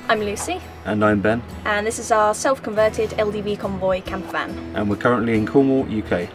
I'm Lucy. And I'm Ben. And this is our self-converted LDV convoy camper van. And we're currently in Cornwall, UK.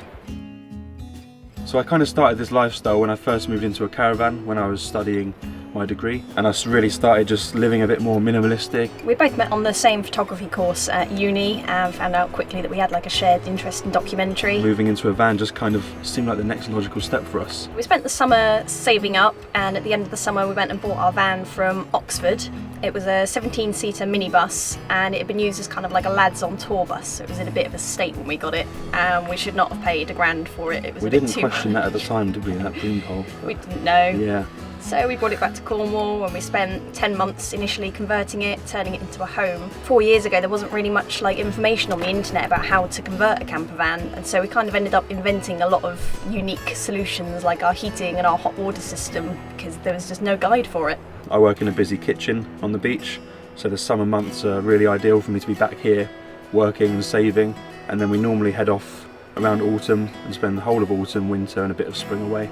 So I kind of started this lifestyle when I first moved into a caravan when I was studying my degree, and I really started just living a bit more minimalistic. We both met on the same photography course at uni and found out quickly that we had like a shared interest in documentary. Moving into a van just kind of seemed like the next logical step for us. We spent the summer saving up, and at the end of the summer we went and bought our van from Oxford. It was a 17-seater minibus, and it had been used as kind of like a lads on tour bus, so it was in a bit of a state when we got it, and we should not have paid £1,000 for it. It was we a bit didn't too question much. that at the time, did we, in that boom hole? We didn't know. Yeah. So we brought it back to Cornwall and we spent 10 months initially converting it, turning it into a home. 4 years ago there wasn't really much like information on the internet about how to convert a camper van, and so we kind of ended up inventing a lot of unique solutions like our heating and our hot water system, because there was just no guide for it. I work in a busy kitchen on the beach, so the summer months are really ideal for me to be back here working and saving, and then we normally head off around autumn and spend the whole of autumn, winter and a bit of spring away,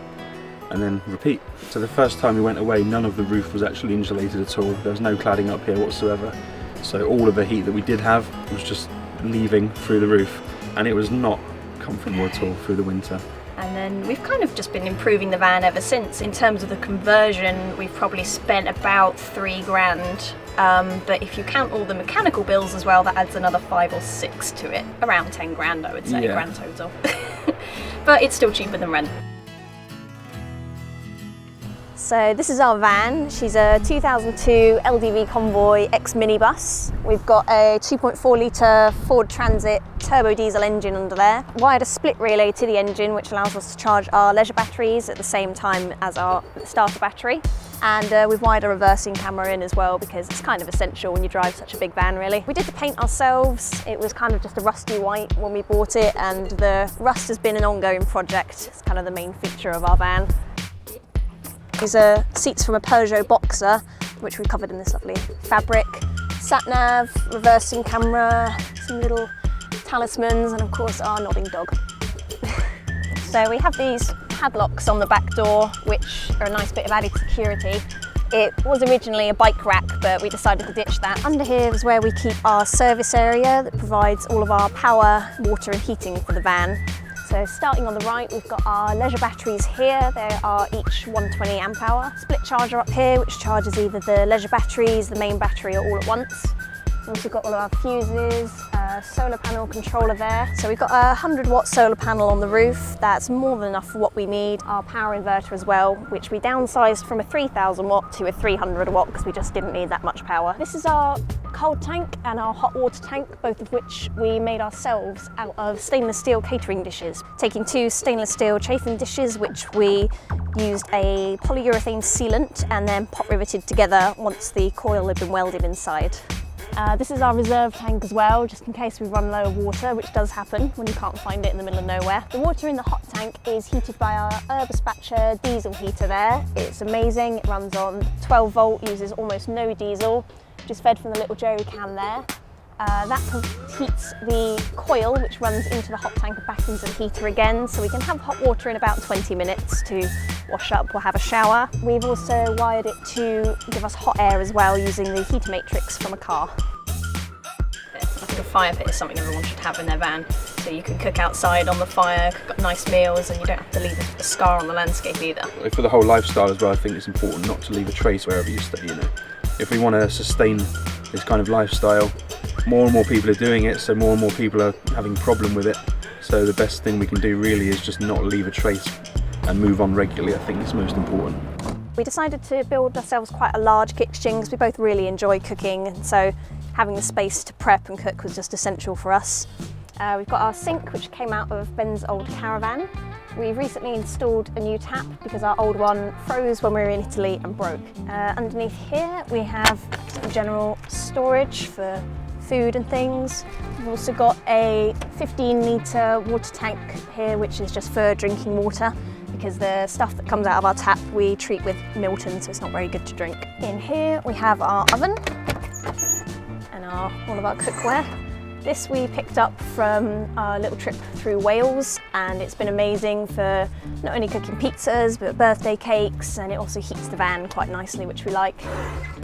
and then repeat. So the first time we went away, none of the roof was actually insulated at all. There was no cladding up here whatsoever, so all of the heat that we did have was just leaving through the roof, and it was not comfortable at all through the winter. And then we've kind of just been improving the van ever since. In terms of the conversion, we've probably spent about £3,000. But if you count all the mechanical bills as well, that adds another 5 or 6 to it. Around 10 grand, I would say, yeah. Grand total. But it's still cheaper than rent. So this is our van. She's a 2002 LDV Convoy X minibus. We've got a 2.4 litre Ford Transit turbo diesel engine under there. Wired a split relay to the engine, which allows us to charge our leisure batteries at the same time as our starter battery. And we've wired a reversing camera in as well, because it's kind of essential when you drive such a big van, really. We did the paint ourselves. It was kind of just a rusty white when we bought it, and the rust has been an ongoing project. It's kind of the main feature of our van. These are seats from a Peugeot Boxer, which we covered in this lovely fabric. Sat nav, reversing camera, some little talismans, and of course our nodding dog. So we have these padlocks on the back door, which are a nice bit of added security. It was originally a bike rack, but we decided to ditch that. Under here is where we keep our service area that provides all of our power, water and heating for the van. So starting on the right, we've got our leisure batteries here. They are each 120 amp hour. Split charger up here, which charges either the leisure batteries, the main battery, or all at once. We've also got all of our fuses, solar panel controller there. So we've got a 100-watt solar panel on the roof. That's more than enough for what we need. Our power inverter as well, which we downsized from a 3,000-watt to a 300-watt because we just didn't need that much power. This is our cold tank and our hot water tank, both of which we made ourselves out of stainless steel catering dishes. Taking 2 stainless steel chafing dishes, which we used a polyurethane sealant and then pot riveted together once the coil had been welded inside. This is our reserve tank as well, just in case we run low of water, which does happen when you can't find it in the middle of nowhere. The water in the hot tank is heated by our Dispatcher diesel heater there. It's amazing. It runs on 12 volt, uses almost no diesel, which is fed from the little jerry can there. That heats the coil, which runs into the hot tank and back into the heater again, so we can have hot water in about 20 minutes to wash up or have a shower. We've also wired it to give us hot air as well, using the heater matrix from a car. I think a fire pit is something everyone should have in their van, so you can cook outside on the fire, cook nice meals, and you don't have to leave a scar on the landscape either. For the whole lifestyle as well, I think it's important not to leave a trace wherever you stay, you know. If we want to sustain this kind of lifestyle, more and more people are doing it, so more and more people are having a problem with it. So the best thing we can do really is just not leave a trace and move on regularly. I think it's most important. We decided to build ourselves quite a large kitchen because we both really enjoy cooking, and so having the space to prep and cook was just essential for us. We've got our sink, which came out of Ben's old caravan. We've recently installed a new tap because our old one froze when we were in Italy and broke. Underneath here we have general storage for food and things. We've also got a 15-litre water tank here, which is just for drinking water, because the stuff that comes out of our tap we treat with Milton, so it's not very good to drink. In here we have our oven and all of our cookware. This we picked up from our little trip through Wales, and it's been amazing for not only cooking pizzas but birthday cakes, and it also heats the van quite nicely, which we like.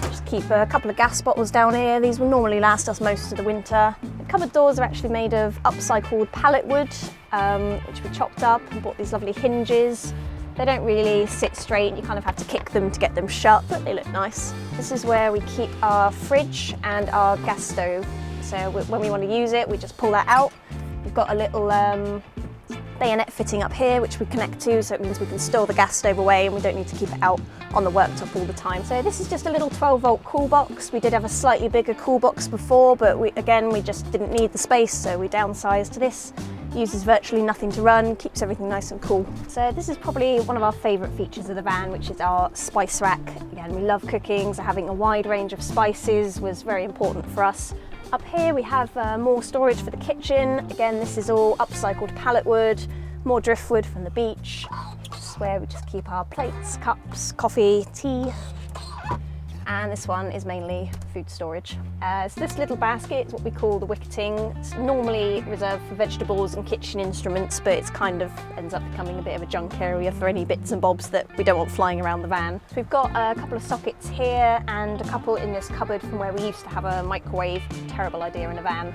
Just keep a couple of gas bottles down here. These will normally last us most of the winter. The cupboard doors are actually made of upcycled pallet wood, which we chopped up and bought these lovely hinges. They don't really sit straight, you kind of have to kick them to get them shut, but they look nice. This is where we keep our fridge and our gas stove. So when we want to use it, we just pull that out. We've got a little bayonet fitting up here, which we connect to, so it means we can store the gas stove away and we don't need to keep it out on the worktop all the time. So this is just a little 12-volt cool box. We did have a slightly bigger cool box before, but we just didn't need the space, so we downsized to this. Uses virtually nothing to run, keeps everything nice and cool. So this is probably one of our favourite features of the van, which is our spice rack. Again, we love cooking, so having a wide range of spices was very important for us. Up here we have more storage for the kitchen. Again, this is all upcycled pallet wood, more driftwood from the beach. This is where we just keep our plates, cups, coffee, tea. And this one is mainly food storage. So this little basket is what we call the wicketing. It's normally reserved for vegetables and kitchen instruments, but it's kind of ends up becoming a bit of a junk area for any bits and bobs that we don't want flying around the van. So we've got a couple of sockets here and a couple in this cupboard from where we used to have a microwave. Terrible idea in a van.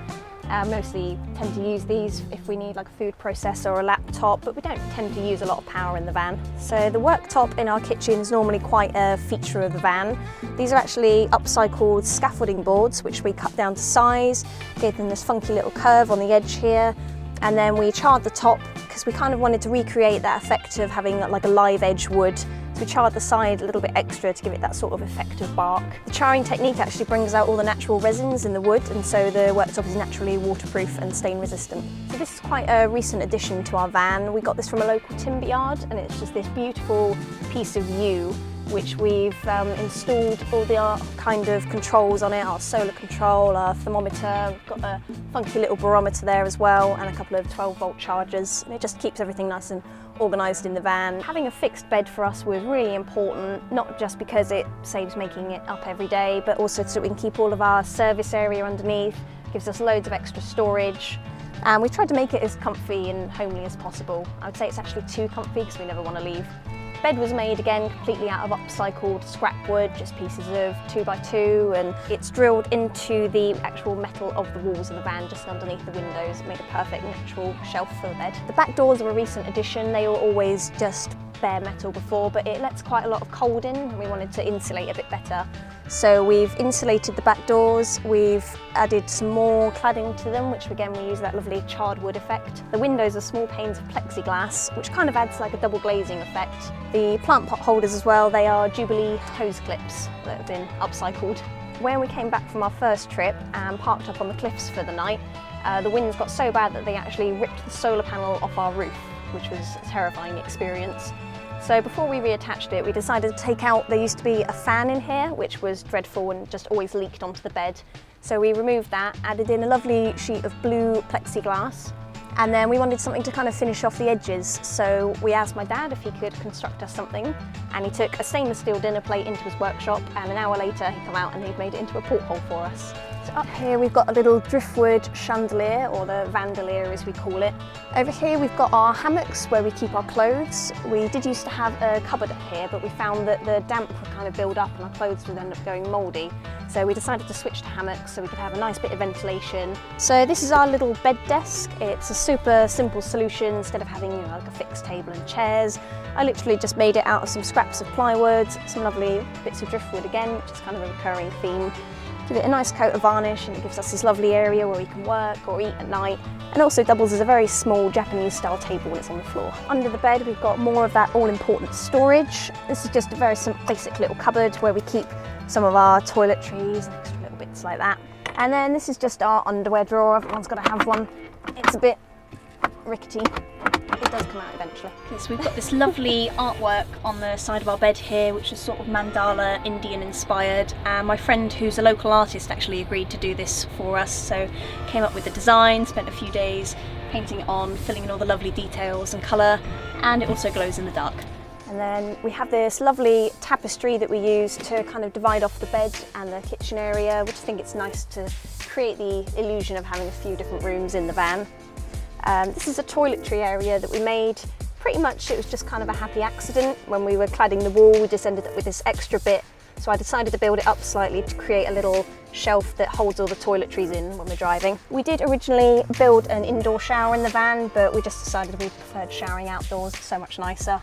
Mostly tend to use these if we need like a food processor or a laptop, but we don't tend to use a lot of power in the van. So the worktop in our kitchen is normally quite a feature of the van. These are actually upcycled scaffolding boards, which we cut down to size, gave them this funky little curve on the edge here, and then we charred the top because we kind of wanted to recreate that effect of having like a live edge wood. So we charred the side a little bit extra to give it that sort of effect of bark. The charring technique actually brings out all the natural resins in the wood, and so the worktop is naturally waterproof and stain resistant. So this is quite a recent addition to our van. We got this from a local timber yard, and it's just this beautiful piece of yew which we've installed all the kind of controls on it, our solar control, our thermometer. We've got a funky little barometer there as well, and a couple of 12-volt chargers. And it just keeps everything nice and organised in the van. Having a fixed bed for us was really important, not just because it saves making it up every day, but also so we can keep all of our service area underneath, gives us loads of extra storage. And we tried to make it as comfy and homely as possible. I would say it's actually too comfy because we never want to leave. Bed was made again completely out of upcycled scrap wood, just pieces of 2x2, and it's drilled into the actual metal of the walls of the van, just underneath the windows. It made a perfect natural shelf for the bed. The back doors are a recent addition. They were always just bare metal before, but it lets quite a lot of cold in, and we wanted to insulate a bit better. So we've insulated the back doors, we've added some more cladding to them, which again we use that lovely charred wood effect. The windows are small panes of plexiglass, which kind of adds like a double glazing effect. The plant pot holders as well, they are Jubilee hose clips that have been upcycled. When we came back from our first trip and parked up on the cliffs for the night, the winds got so bad that they actually ripped the solar panel off our roof, which was a terrifying experience. So before we reattached it, we decided to take out, there used to be a fan in here, which was dreadful and just always leaked onto the bed. So we removed that, added in a lovely sheet of blue plexiglass, and then we wanted something to kind of finish off the edges. So we asked my dad if he could construct us something, and he took a stainless steel dinner plate into his workshop, and an hour later he came out and he'd made it into a porthole for us. So up here we've got a little driftwood chandelier, or the vandalier as we call it. Over here we've got our hammocks where we keep our clothes. We did used to have a cupboard up here, but we found that the damp would kind of build up and our clothes would end up going mouldy. So we decided to switch to hammocks so we could have a nice bit of ventilation. So this is our little bed desk. It's a super simple solution. Instead of having like a fixed table and chairs, I literally just made it out of some scraps of plywood, some lovely bits of driftwood again, which is kind of a recurring theme. Give it a nice coat of varnish and it gives us this lovely area where we can work or eat at night, and also doubles as a very small Japanese style table when it's on the floor. Under the bed we've got more of that all-important storage. This is just a very basic little cupboard where we keep some of our toiletries and extra little bits like that. And then this is just our underwear drawer. Everyone's got to have one. It's a bit rickety. It does come out eventually. So we've got this lovely artwork on the side of our bed here, which is sort of mandala, Indian inspired. And my friend, who's a local artist, actually agreed to do this for us. So came up with the design, spent a few days painting it on, filling in all the lovely details and colour, and it also glows in the dark. And And then we have this lovely tapestry that we use to kind of divide off the bed and the kitchen area. We just think it's nice to create the illusion of having a few different rooms in the van. This is a toiletry area that we made. Pretty much it was just kind of a happy accident. When we were cladding the wall, we just ended up with this extra bit. So I decided to build it up slightly to create a little shelf that holds all the toiletries in when we're driving. We did originally build an indoor shower in the van, but we just decided we preferred showering outdoors. It's so much nicer.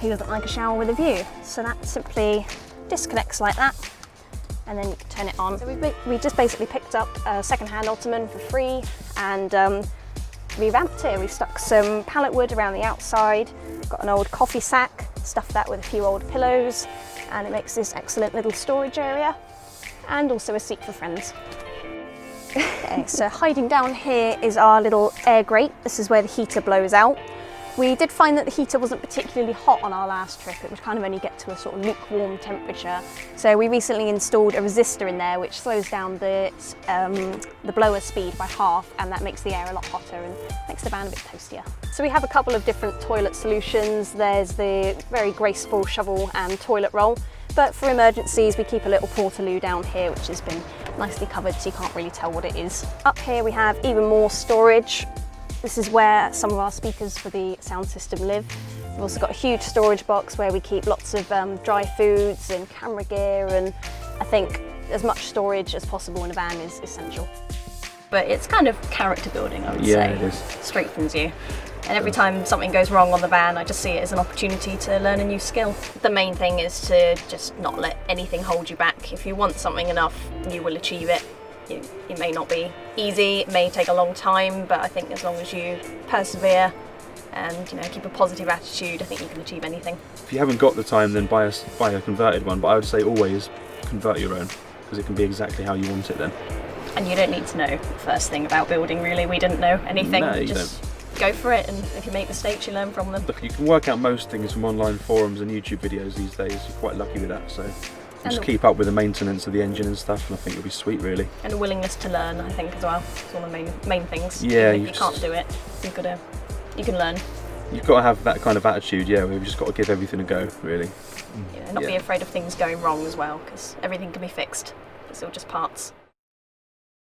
Who doesn't like a shower with a view? So that simply disconnects like that, and then you can turn it on. So we just basically picked up a second-hand ottoman for free and revamped it. We've stuck some pallet wood around the outside, got an old coffee sack, stuffed that with a few old pillows, and it makes this excellent little storage area, and also a seat for friends. Okay, so hiding down here is our little air grate. This is where the heater blows out. We did find that the heater wasn't particularly hot on our last trip. It would kind of only get to a sort of lukewarm temperature. So we recently installed a resistor in there which slows down the blower speed by half, and that makes the air a lot hotter and makes the van a bit toastier. So we have a couple of different toilet solutions. There's the very graceful shovel and toilet roll, but for emergencies we keep a little portaloo down here which has been nicely covered so you can't really tell what it is. Up here we have even more storage. This is where some of our speakers for the sound system live. We've also got a huge storage box where we keep lots of dry foods and camera gear, and I think as much storage as possible in a van is essential. But it's kind of character building, I would say. Yeah, it is. Strengthens you. And every time something goes wrong on the van, I just see it as an opportunity to learn a new skill. The main thing is to just not let anything hold you back. If you want something enough, you will achieve it. It may not be easy, it may take a long time, but I think as long as you persevere and keep a positive attitude, I think you can achieve anything. If you haven't got the time, then buy a converted one, but I would say always convert your own, because it can be exactly how you want it then. And you don't need to know the first thing about building, really. We didn't know anything. No, you just go for it, and if you make mistakes, you learn from them. Look, you can work out most things from online forums and YouTube videos these days. You're quite lucky with that, so just keep up with the maintenance of the engine and stuff, and I think you'll be sweet, really. And a willingness to learn, I think, as well. It's one of the main things. Yeah, if you can't do it, you can learn. You've got to have that kind of attitude, yeah. We've just got to give everything a go, really. Not be afraid of things going wrong as well, because everything can be fixed. It's all just parts.